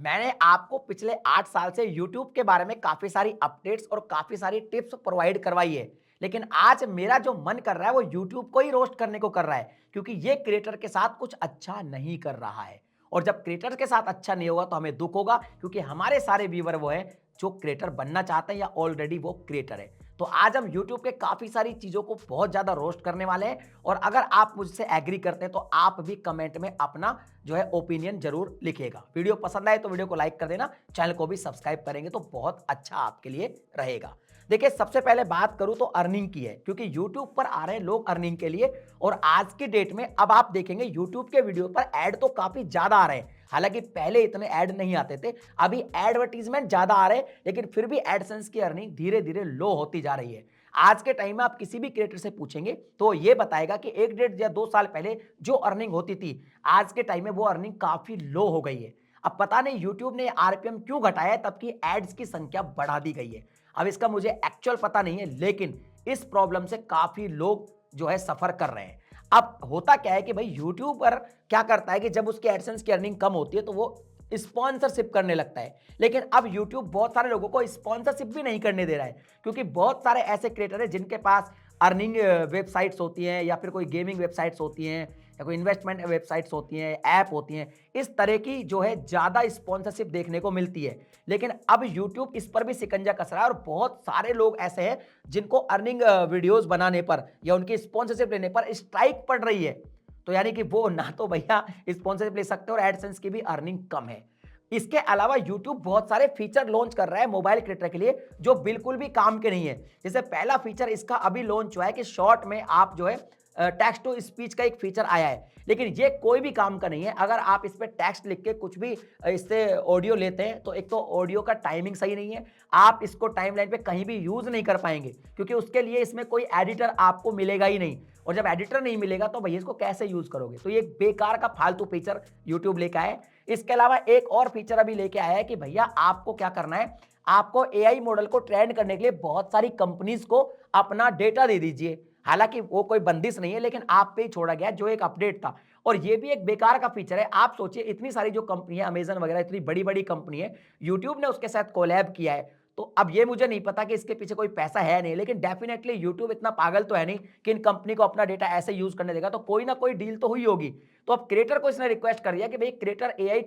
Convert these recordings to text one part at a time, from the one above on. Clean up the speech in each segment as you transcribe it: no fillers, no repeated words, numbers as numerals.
मैंने आपको पिछले 8 साल से यूट्यूब के बारे में काफ़ी सारी अपडेट्स और काफ़ी सारी टिप्स प्रोवाइड करवाई है। लेकिन आज मेरा जो मन कर रहा है वो यूट्यूब को ही रोस्ट करने को कर रहा है, क्योंकि ये क्रिएटर के साथ कुछ अच्छा नहीं कर रहा है। और जब क्रिएटर के साथ अच्छा नहीं होगा तो हमें दुःख होगा, क्योंकि हमारे सारे व्यूअर वो हैं जो क्रिएटर बनना चाहते हैं या ऑलरेडी वो क्रिएटर है। तो आज हम यूट्यूब के काफ़ी सारी चीज़ों को बहुत ज़्यादा रोस्ट करने वाले हैं, और अगर आप मुझसे एग्री करते हैं तो आप भी कमेंट में अपना जो है ओपिनियन जरूर लिखिएगा। वीडियो पसंद आए तो वीडियो को लाइक कर देना, चैनल को भी सब्सक्राइब करेंगे तो बहुत अच्छा आपके लिए रहेगा। देखिए, सबसे पहले बात करूं तो अर्निंग की है, क्योंकि यूट्यूब पर आ रहे हैं लोग अर्निंग के लिए। और आज की डेट में अब आप देखेंगे यूट्यूब के वीडियो पर ऐड तो काफी ज्यादा आ रहे हैं। हालांकि पहले इतने ऐड नहीं आते थे, अभी एडवर्टीजमेंट ज्यादा आ रहे हैं, लेकिन फिर भी एडसेंस की अर्निंग धीरे धीरे लो होती जा रही है। आज के टाइम में आप किसी भी क्रिएटर से पूछेंगे तो ये बताएगा कि 1 डेढ़ या 2 साल पहले जो अर्निंग होती थी, आज के टाइम में वो अर्निंग काफी लो हो गई है। अब पता नहीं यूट्यूब ने आरपीएम क्यों घटाया है, तब की एड्स की संख्या बढ़ा दी गई है। अब इसका मुझे एक्चुअल पता नहीं है, लेकिन इस प्रॉब्लम से काफी लोग जो है सफर कर रहे हैं। अब होता क्या है कि भाई यूट्यूबर क्या करता है कि जब उसके एडसेंस की अर्निंग कम होती है तो वो स्पॉन्सरशिप करने लगता है। लेकिन अब यूट्यूब बहुत सारे लोगों को स्पॉन्सरशिप भी नहीं करने दे रहा है, क्योंकि बहुत सारे ऐसे क्रिएटर हैं जिनके पास अर्निंग वेबसाइट्स होती हैं, या फिर कोई गेमिंग वेबसाइट्स होती हैं, या कोई इन्वेस्टमेंट वेबसाइट्स होती हैं, ऐप होती हैं। इस तरह की जो है ज़्यादा स्पॉन्सरशिप देखने को मिलती है। लेकिन अब यूट्यूब इस पर भी शिकंजा कस रहा है, और बहुत सारे लोग ऐसे हैं जिनको अर्निंग वीडियोस बनाने पर या उनकी स्पॉन्सरशिप लेने पर स्ट्राइक पड़ रही है। तो यानी कि वो ना तो भैया स्पॉन्सरशिप ले सकते हैं, और एडसेंस की भी अर्निंग कम है। इसके अलावा YouTube बहुत सारे फीचर लॉन्च कर रहा है मोबाइल क्रिएटर के लिए, जो बिल्कुल भी काम के नहीं है। जैसे पहला फीचर इसका अभी लॉन्च हुआ है कि शॉर्ट में आप जो है टेक्स्ट टू स्पीच का एक फीचर आया है, लेकिन ये कोई भी काम का नहीं है। अगर आप इस पे टेक्स्ट लिख के कुछ भी इससे ऑडियो लेते हैं तो एक तो ऑडियो का टाइमिंग सही नहीं है, आप इसको टाइमलाइन पे कहीं भी यूज नहीं कर पाएंगे, क्योंकि उसके लिए इसमें कोई एडिटर आपको मिलेगा ही नहीं। और जब एडिटर नहीं मिलेगा तो भैया इसको कैसे यूज करोगे। तो ये एक बेकार का फालतू फीचर यूट्यूब लेके आया है। इसके अलावा एक और फीचर अभी लेके आया है कि भैया आपको क्या करना है, आपको एआई मॉडल को ट्रेन करने के लिए बहुत सारी कंपनीज को अपना डेटा दे दीजिए। हालांकि वो कोई बंदिश नहीं है, लेकिन आप पे ही छोड़ा गया, जो एक अपडेट था। और ये भी एक बेकार का फीचर है। आप सोचिए, इतनी सारी जो कंपनी है, अमेजन वगैरह, इतनी बड़ी बड़ी कंपनी है, यूट्यूब ने उसके साथ कोलैब किया है। तो अब ये मुझे नहीं पता कि इसके पीछे कोई पैसा है नहीं, लेकिन डेफिनेटली यूट्यूब इतना पागल तो है नहीं कि इन कंपनी को अपना डेटा ऐसे यूज करने देगा। तो कोई ना कोई डील तो हुई होगी। तो अब क्रिएटर को इसने रिक्वेस्ट कर दिया कि भाई क्रिएटर एआई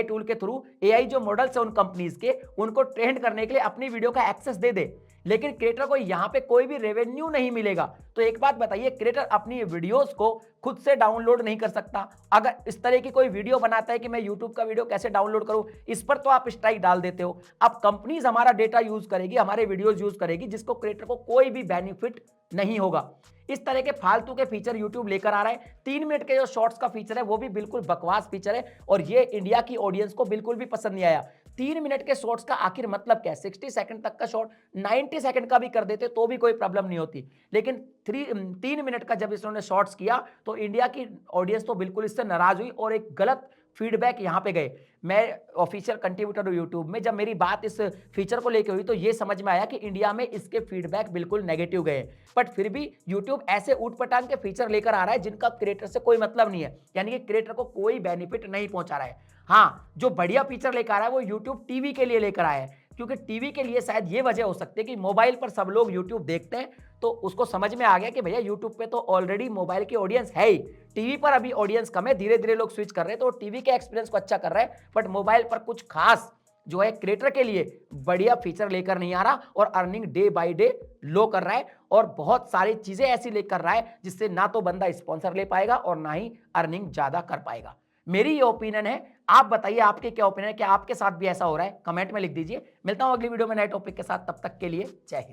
टूल के थ्रू एआई जो मॉडल्स है उन कंपनीज के, उनको ट्रेंड करने के लिए अपनी वीडियो का एक्सेस दे दे। लेकिन क्रिएटर को यहां पे कोई भी रेवेन्यू नहीं मिलेगा। तो एक बात बताइए, क्रिएटर अपनी वीडियोस को खुद से डाउनलोड नहीं कर सकता। अगर इस तरह की कोई वीडियो बनाता है कि मैं यूट्यूब का वीडियो कैसे डाउनलोड करूं, इस पर तो आप स्ट्राइक डाल देते हो। अब कंपनीज हमारा डेटा यूज करेगी, हमारे वीडियोस यूज करेगी, जिसको क्रिएटर को कोई भी बेनिफिट नहीं होगा। इस तरह के फालतू के फीचर यूट्यूब लेकर आ रहा है। 3 मिनट के जो शॉर्ट्स का फीचर है वो भी बिल्कुल बकवास फीचर है, और ये इंडिया की ऑडियंस को बिल्कुल भी पसंद नहीं आया। 3 मिनट के शॉर्ट्स का आखिर मतलब क्या है? 60 सेकंड तक का शॉर्ट 90 सेकंड का भी कर देते तो भी कोई प्रॉब्लम नहीं होती। लेकिन 3 मिनट का जब इन्होंने शॉर्ट्स किया तो इंडिया की ऑडियंस तो बिल्कुल इससे नाराज हुई, और एक गलत फीडबैक यहां पे गए। मैं ऑफिशियल कंट्रीब्यूटर हूं यूट्यूब में, जब मेरी बात इस फीचर को लेकर हुई तो ये समझ में आया कि इंडिया में इसके फीडबैक बिल्कुल नेगेटिव गए। बट फिर भी यूट्यूब ऐसे ऊटपटांग के फीचर लेकर आ रहा है जिनका क्रिएटर से कोई मतलब नहीं है, यानी कि क्रिएटर को कोई बेनिफिट नहीं पहुंचा रहा है। हाँ, जो बढ़िया फीचर लेकर आ रहा है वो यूट्यूब टीवी के लिए लेकर आया है, क्योंकि टीवी के लिए शायद ये वजह हो सकती है कि मोबाइल पर सब लोग यूट्यूब देखते हैं, तो उसको समझ में आ गया कि भैया यूट्यूब पे तो ऑलरेडी मोबाइल की ऑडियंस है ही, टीवी पर अभी ऑडियंस कम है, धीरे धीरे लोग स्विच कर रहे हैं, तो टीवी के एक्सपीरियंस को अच्छा कर रहा है। बट मोबाइल पर कुछ खास जो है क्रिएटर के लिए बढ़िया फीचर लेकर नहीं आ रहा, और अर्निंग डे बाय डे लो कर रहा है, और बहुत सारी चीजें ऐसी लेकर रहा है जिससे ना तो बंदा स्पॉन्सर ले पाएगा और ना ही अर्निंग ज्यादा कर पाएगा। मेरी ये ओपिनियन है, आप बताइए आपके क्या ओपिनियन है, क्या आपके साथ भी ऐसा हो रहा है? कमेंट में लिख दीजिए। मिलता हूं अगली वीडियो में नए टॉपिक के साथ, तब तक के लिए जय हिंद।